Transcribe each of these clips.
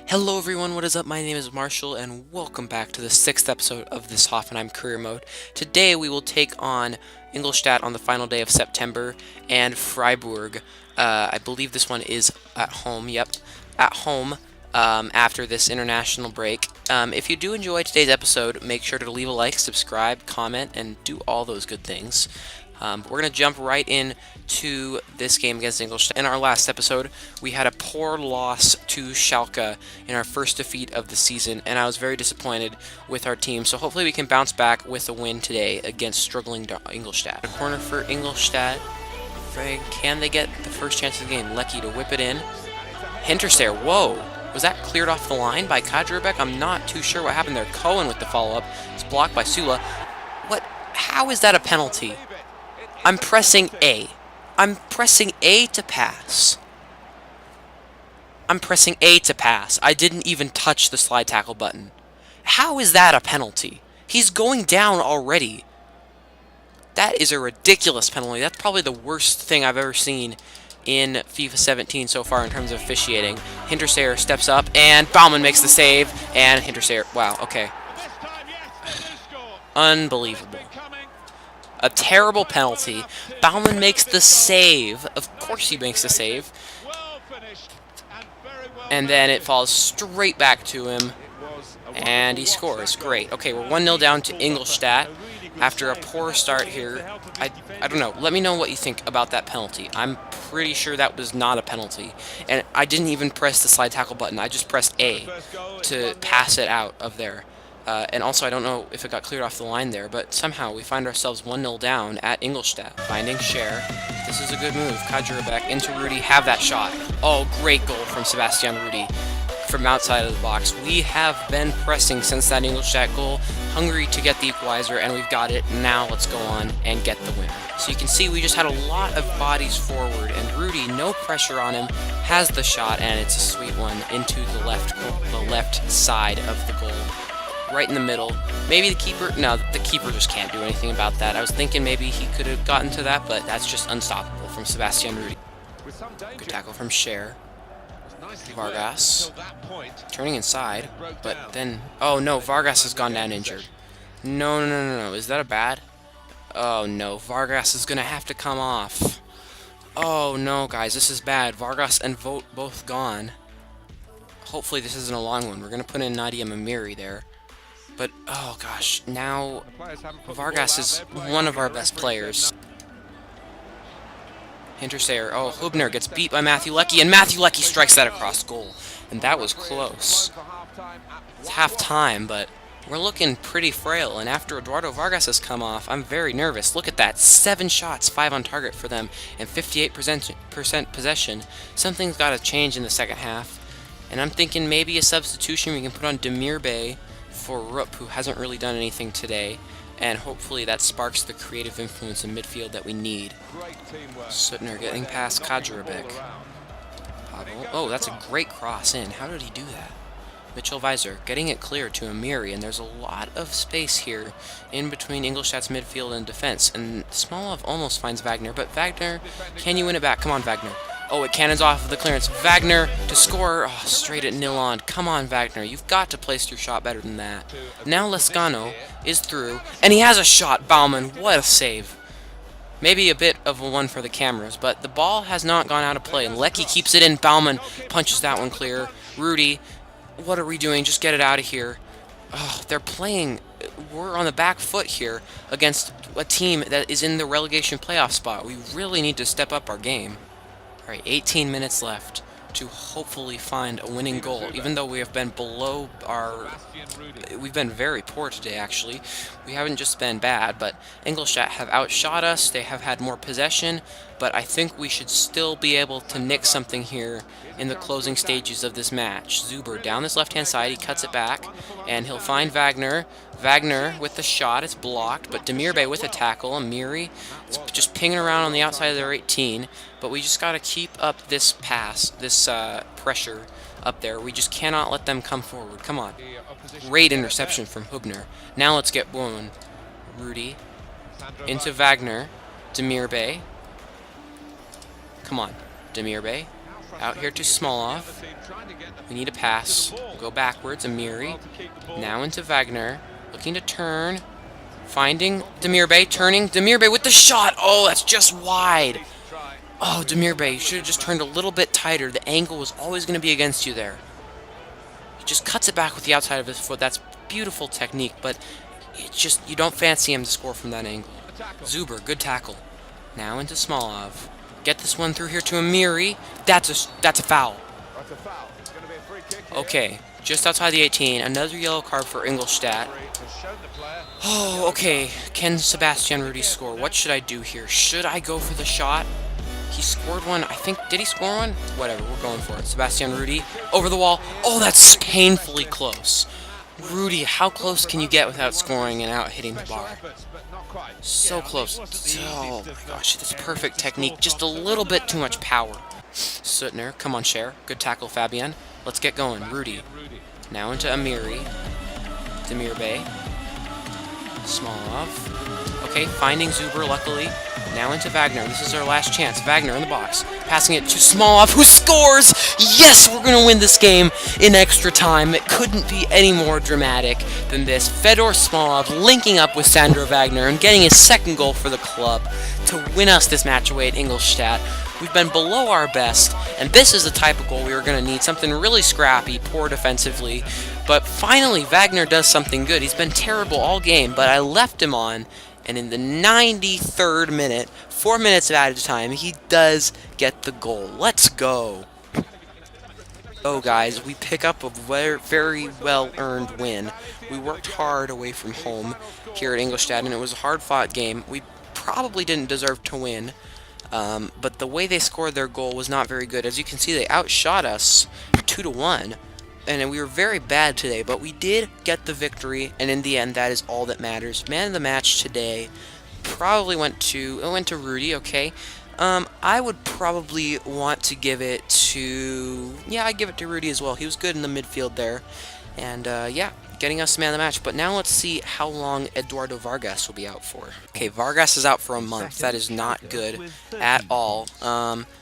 Hello everyone, what is up? My name is Marshall and welcome back to the 6th episode of this Hoffenheim career mode. Today we will take on Ingolstadt on the final day of September and Freiburg. I believe this one is at home, at home after this international break. If you do enjoy today's episode, make sure to leave a like, subscribe, comment, and do all those good things. But we're going to jump right in to this game against Ingolstadt. In our last episode, we had a poor loss to Schalke in our first defeat of the season, and I was very disappointed with our team. So hopefully we can bounce back with a win today against struggling Ingolstadt. A corner for Ingolstadt. Can they get the first chance of the game? Lecky to whip it in. Hintersteer, whoa! Was that cleared off the line by Kadribek? I'm not too sure what happened there. Cohen with the follow-up. It's blocked by Sula. What? How is that a penalty? I'm pressing A. I'm pressing A to pass. I'm pressing A to pass. I didn't even touch the slide tackle button. How is that a penalty? He's going down already. That is a ridiculous penalty. That's probably the worst thing I've ever seen in FIFA 17 so far in terms of officiating. Hintersteer steps up, and Baumann makes the save, and Hintersteer, wow, okay. Unbelievable. A terrible penalty. Baumann makes the save. Of course he makes the save. And then it falls straight back to him. And he scores. Great. Okay, we're 1-0 down to Ingolstadt after a poor start here. I don't know. Let me know what you think about that penalty. I'm pretty sure that was not a penalty. And I didn't even press the slide tackle button. I just pressed A to pass it out of there. And also, I don't know if it got cleared off the line there, but somehow we find ourselves 1-0 down at Ingolstadt. Finding Cher. This is a good move. Kadribek into Rudy. Have that shot. Oh, great goal from Sebastian Rudy from outside of the box. We have been pressing since that Ingolstadt goal, hungry to get the equalizer, and we've got it. Now let's go on and get the win. So you can see we just had a lot of bodies forward, and Rudy, no pressure on him, has the shot, and it's a sweet one into the left side of the goal. Right in the middle. Maybe the keeper... No, the keeper just can't do anything about that. I was thinking maybe he could have gotten to that, but that's just unstoppable from Sebastian Rudy. Good tackle from Cher. Vargas. Turning inside, but then... Oh, no, Vargas has gone down injured. No. Is that a bad? Oh, no. Vargas is going to have to come off. Oh, no, guys. This is bad. Vargas and Vogt both gone. Hopefully this isn't a long one. We're going to put in NGHTMRE there. But, oh gosh, now Vargas is one of our best players. Hintersteer, oh, Hubner gets beat by Matthew Lecky, and Matthew Lecky strikes that across goal. And that was close. It's half-time, but we're looking pretty frail, and after Eduardo Vargas has come off, I'm very nervous. Look at that, 7 shots, 5 on target for them, and 58% possession. Something's got to change in the second half. And I'm thinking maybe a substitution we can put on NGHTMRE for Rupp, who hasn't really done anything today, and hopefully that sparks the creative influence in midfield that we need. Suttner getting past Kadribek. Oh, that's a great cross in. How did he do that? Mitchell Weiser getting it clear to NGHTMRE, and there's a lot of space here in between Ingolstadt's midfield and defense, and Smolov almost finds Wagner, but Wagner, can you win it back? Come on, Wagner. Oh, it cannons off of the clearance. Wagner to score. Oh, straight at nil on. Come on, Wagner. You've got to place your shot better than that. Now Lescano is through, and he has a shot. Baumann, what a save. Maybe a bit of a one for the cameras, but the ball has not gone out of play, and Lecky keeps it in. Baumann punches that one clear. Rudy, what are we doing? Just get it out of here. Oh, they're playing... We're on the back foot here against a team that is in the relegation playoff spot. We really need to step up our game. Alright, 18 minutes left to hopefully find a winning goal, even though we have been below our... We've been very poor today, actually. We haven't just been bad, but Ingolstadt have outshot us. They have had more possession, but I think we should still be able to nick something here in the closing stages of this match. Zuber down this left-hand side, he cuts it back, and he'll find Wagner. Wagner with the shot, it's blocked, but NGHTMRE with a tackle, and Miri, it's just pinging around on the outside of their 18, but we just got to keep up this pass, this pressure up there. We just cannot let them come forward. Come on. Great interception from Hubner. Now let's get one. Rudy into Wagner. NGHTMRE. Come on. NGHTMRE. Out here to Smolov. We need a pass. Go backwards. NGHTMRE. Now into Wagner. Looking to turn. Finding NGHTMRE. Turning. NGHTMRE with the shot. Oh, that's just wide. Oh, NGHTMRE, you should have just turned a little bit tighter. The angle was always going to be against you there. He just cuts it back with the outside of his foot. That's beautiful technique, but it's just, you don't fancy him to score from that angle. Zuber, good tackle. Now into Smolov. Get this one through here to NGHTMRE. That's a foul. Okay, just outside the 18. Another yellow card for Ingolstadt. Oh, okay. Can Sebastian Rudy score? What should I do here? Should I go for the shot? He scored one, I think. Did he score one? Whatever, we're going for it. Sebastian Rudy, over the wall. Oh, that's painfully close. Rudy, how close can you get without scoring and out hitting the bar? So close. Oh my gosh, that's perfect technique. Just a little bit too much power. Suttner, come on, Cher. Good tackle, Fabian. Let's get going. Rudy. Now into NGHTMRE. NGHTMRE. Smolov. Okay, finding Zuber, luckily. Now into Wagner. This is our last chance. Wagner in the box. Passing it to Smolov, who scores! Yes, we're going to win this game in extra time. It couldn't be any more dramatic than this. Fedor Smolov linking up with Sandro Wagner and getting his second goal for the club to win us this match away at Ingolstadt. We've been below our best, and this is the type of goal we were going to need. Something really scrappy, poor defensively. But finally, Wagner does something good. He's been terrible all game, but I left him on. And in the 93rd minute, 4 minutes of added time, he does get the goal. Let's go. Oh, guys, we pick up a very well-earned win. We worked hard away from home here at Ingolstadt, and it was a hard-fought game. We probably didn't deserve to win, but the way they scored their goal was not very good. As you can see, they outshot us 2-1. And we were very bad today, but we did get the victory, and in the end, that is all that matters. Man of the match today probably went to Rudy, okay. I would probably want to give it to, yeah, I'd give it to Rudy as well. He was good in the midfield there, and yeah, getting us man of the match. But now let's see how long Eduardo Vargas will be out for. Okay, Vargas is out for a month. That is not good at all.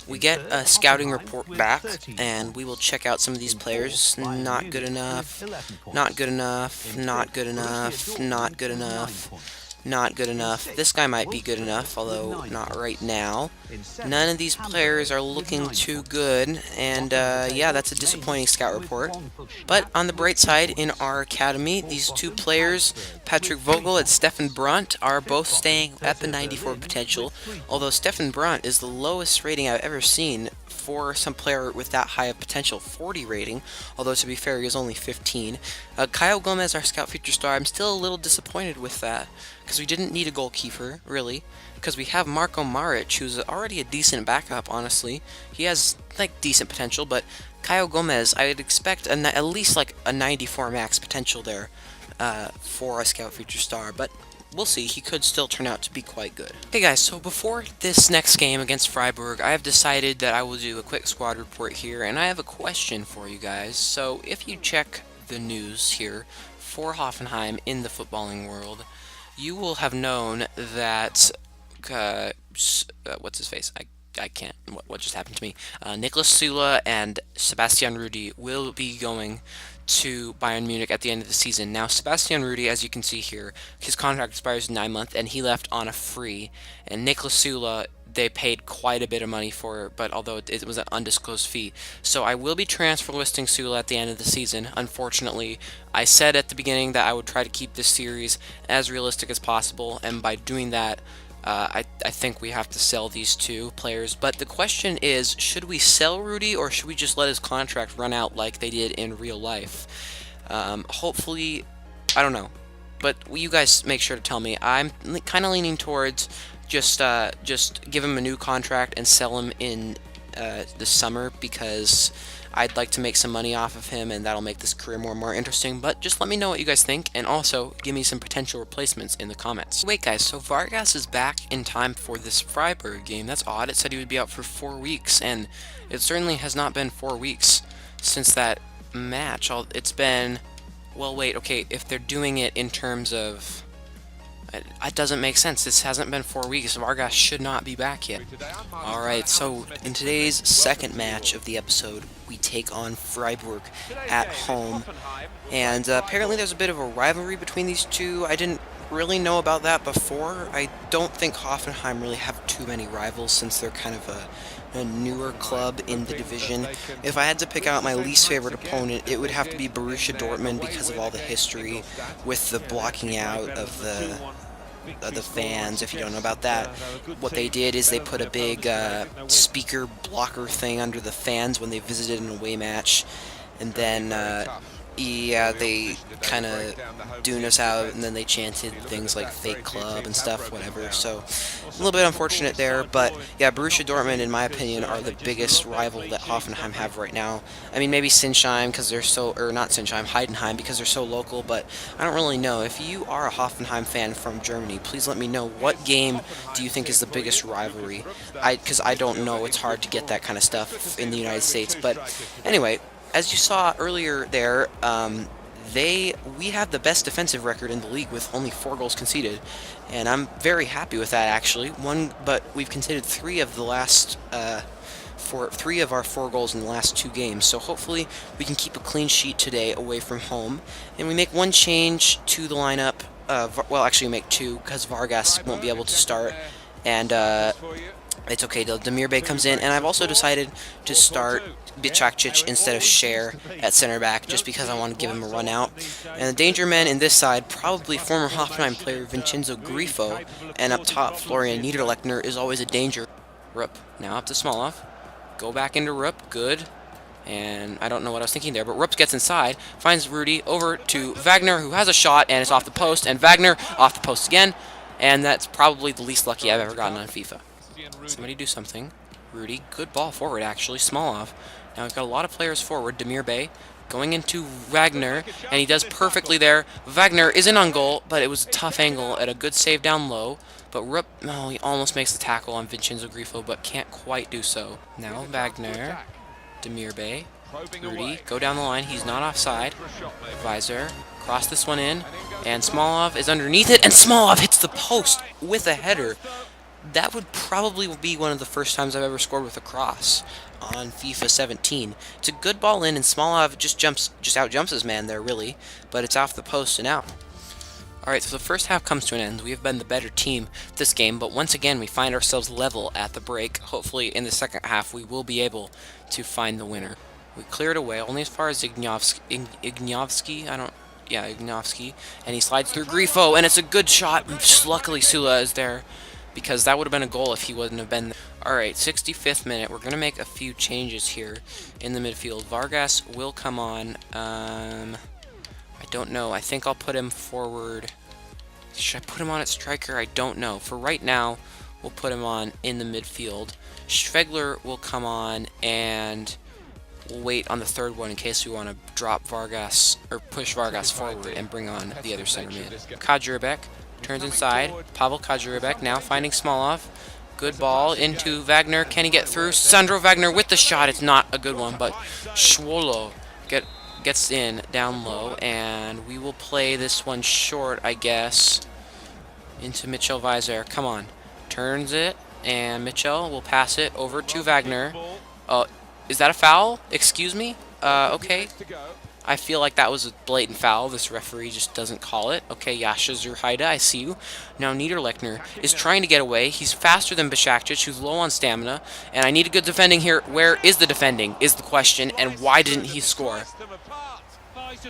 We get a scouting report back, and we will check out some of these players. Not good enough, not good enough, not good enough, not good enough, not good enough. This guy might be good enough, although not right now. None of these players are looking too good, and yeah, that's a disappointing scout report. But on the bright side, in our academy, these two players, Patrick Vogel and Stefan Brunt, are both staying at the 94 potential, although Stefan Brunt is the lowest rating I've ever seen for some player with that high of potential, 40 rating, although to be fair, he is only 15. Kyle Gomez, our scout feature star, I'm still a little disappointed with that, because we didn't need a goalkeeper, really, because we have Marko Maric, who's already a decent backup, honestly. He has, like, decent potential, but Kyle Gomez, I would expect at least, like, a 94 max potential there for a scout feature star, but we'll see. He could still turn out to be quite good. Okay, guys, so before this next game against Freiburg, I have decided that I will do a quick squad report here, and I have a question for you guys. So, if you check the news here for Hoffenheim in the footballing world, you will have known that, what's his face? I can't, what just happened to me? Niklas Süle and Sebastian Rudy will be going to Bayern Munich at the end of the season. Now, Sebastian Rudy, as you can see here, his contract expires in 9 months, and he left on a free. And Niklas Süle, they paid quite a bit of money for, but although it was an undisclosed fee. So I will be transfer listing Süle at the end of the season. Unfortunately, I said at the beginning that I would try to keep this series as realistic as possible, and by doing that, I think we have to sell these two players. But the question is, should we sell Rudy, or should we just let his contract run out like they did in real life? Hopefully, I don't know. But you guys make sure to tell me. I'm kind of leaning towards just give him a new contract and sell him in the summer, because I'd like to make some money off of him, and that'll make this career more and more interesting. But just let me know what you guys think, and also give me some potential replacements in the comments. Wait, guys, so Vargas is back in time for this Freiburg game. That's odd. It said he would be out for 4 weeks, and it certainly has not been 4 weeks since that match. It's been, well, wait, okay, if they're doing it in terms of, It doesn't make sense. This hasn't been 4 weeks. Vargas should not be back yet. Alright, so in today's second match of the episode, we take on Freiburg at home. And apparently there's a bit of a rivalry between these two. I didn't really know about that before. I don't think Hoffenheim really have too many rivals since they're kind of a newer club in the division. If I had to pick out my least favorite opponent, it would have to be Borussia Dortmund because of all the history with the blocking out of the fans. If you don't know about that, what they did is they put a big speaker blocker thing under the fans when they visited an away match, and then yeah, they kind of dooned us out, and then they chanted things like fake club and stuff, whatever. So a little bit unfortunate there, but yeah, Borussia Dortmund, in my opinion, are the biggest rival that Hoffenheim have right now. I mean, maybe Sinsheim, because they're so, or not Sinsheim, Heidenheim, because they're so local, but I don't really know. If you are a Hoffenheim fan from Germany, please let me know, what game do you think is the biggest rivalry? Because I don't know, it's hard to get that kind of stuff in the United States, but anyway, as you saw earlier there, we have the best defensive record in the league with only 4 goals conceded, and I'm very happy with that actually. But we've conceded 3 of the last 3 of our 4 goals in the last 2 games. So hopefully we can keep a clean sheet today away from home, and we make 1 change to the lineup. Well, actually, we make 2 because Vargas won't be able to start, and it's okay. NGHTMRE comes in, and I've also decided to start Bichakcic instead of Cher at center back, just because I want to give him a run out. And the danger men in this side, probably former Hoffenheim player Vincenzo Grifo, and up top Florian Niederlechner is always a danger. Rupp now up to Smolov. Go back into Rupp. Good. And I don't know what I was thinking there, but Rupp gets inside, finds Rudy, over to Wagner, who has a shot, and it's off the post, and Wagner off the post again, and that's probably the least lucky I've ever gotten on FIFA. Somebody do something. Rudy, good ball forward actually. Smolov. Now we've got a lot of players forward. NGHTMRE going into Wagner, and he does perfectly there. Wagner is in on goal, but it was a tough angle at a good save down low. But Rupp, oh, he almost makes the tackle on Vincenzo Grifo, but can't quite do so. Now Wagner, NGHTMRE, Rudy, go down the line. He's not offside. Visor, cross this one in, and Smolov is underneath it, and Smolov hits the post with a header. That would probably be one of the first times I've ever scored with a cross on FIFA 17. It's a good ball in, and Smolov just out-jumps his man there, really, but it's off the post and out. Alright, so the first half comes to an end. We have been the better team this game, but once again, we find ourselves level at the break. Hopefully, in the second half, we will be able to find the winner. We clear it away, only as far as Ignovsky, and he slides through Grifo, and it's a good shot. Luckily, Sula is there, because that would have been a goal if he wouldn't have been there. Alright, 65th minute. We're going to make a few changes here in the midfield. Vargas will come on. I don't know. I think I'll put him forward. Should I put him on at striker? I don't know. For right now, we'll put him on in the midfield. Schwegler will come on, and we'll wait on the third one in case we want to drop Vargas, or push Vargas forward and bring on the other center mid. NGHTMRE turns inside. Pavel NGHTMRE now finding Smolov. Good ball into Wagner. Can he get through? Sandro Wagner with the shot. It's not a good one, but Schwolo gets in down low, and we will play this one short, I guess, into Mitchell Visor. Come on. Turns it, and Mitchell will pass it over to Wagner. Is that a foul? Excuse me? Okay. I feel like that was a blatant foul. This referee just doesn't call it. Okay, Yasha Zurhaida, I see you. Now Niederlechner is trying to get away. He's faster than Bichakcic, who's low on stamina. And I need a good defending here. Where is the defending, is the question. And why didn't he score?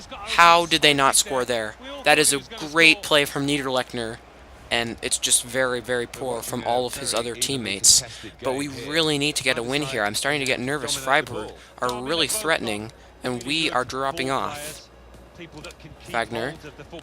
How did they not score there? That is a great play from Niederlechner. And it's just very, very poor from all of his other teammates. But we really need to get a win here. I'm starting to get nervous. Freiburg are really threatening, and we are dropping off. Wagner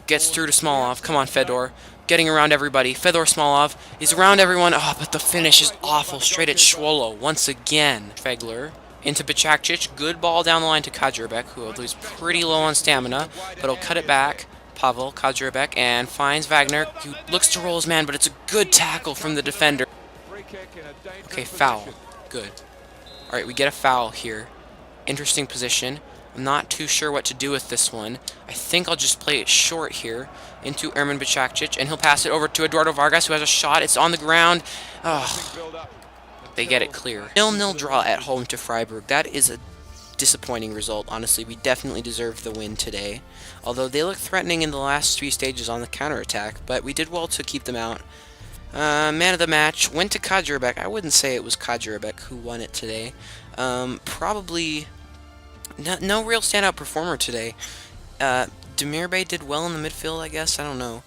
gets through to Smolov. Come on, Fedor. Getting around everybody. Fedor Smolov is around everyone. Oh, but the finish is awful. Straight at Schwolo once again. Schwegler into Bichakcic. Good ball down the line to NGHTMRE, who is pretty low on stamina, but he'll cut it back. Pavel NGHTMRE and finds Wagner, who looks to roll his man, but it's a good tackle from the defender. Okay, foul. Good. Alright, we get a foul here. Interesting position. I'm not too sure what to do with this one. I think I'll just play it short here into Erman Bacakcic, and he'll pass it over to Eduardo Vargas, who has a shot. It's on the ground. Oh, they get it clear. 0-0 draw at home to Freiburg. That is a disappointing result, honestly. We definitely deserved the win today, although they looked threatening in the last few stages on the counterattack, but we did well to keep them out. Man of the match went to Kajurabek. I wouldn't say it was Kajurabek who won it today. Probably no real standout performer today. NGHTMRE did well in the midfield, I guess. I don't know.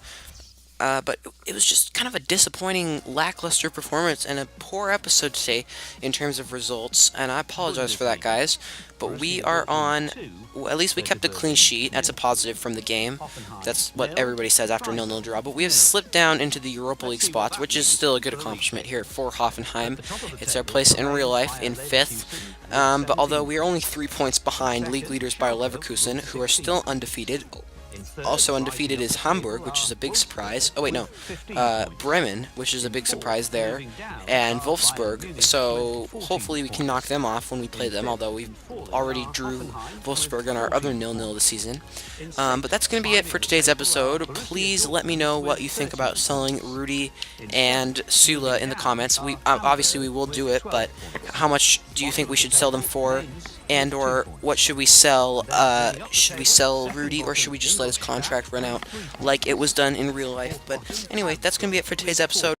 But it was just kind of a disappointing, lackluster performance and a poor episode today in terms of results, and I apologize for that, guys. But we are on, well, at least we kept a clean sheet. That's a positive from the game. That's what everybody says after a 0-0 draw. But we have slipped down into the Europa League spots, which is still a good accomplishment here for Hoffenheim. It's our place in real life in 5th. But although we are only 3 points behind league leaders Bayer Leverkusen, who are still undefeated. Also undefeated is Hamburg, which is a big surprise. Oh wait, no, Bremen, which is a big surprise there, and Wolfsburg. So hopefully we can knock them off when we play them, although we already drew Wolfsburg on our other 0-0 this season. But that's going to be it for today's episode. Please let me know what you think about selling Rudy and Sula in the comments. Obviously we will do it, but how much do you think we should sell them for? And or what should we sell? Should we sell Rudy, or should we just let his contract run out like it was done in real life? But anyway, that's going to be it for today's episode.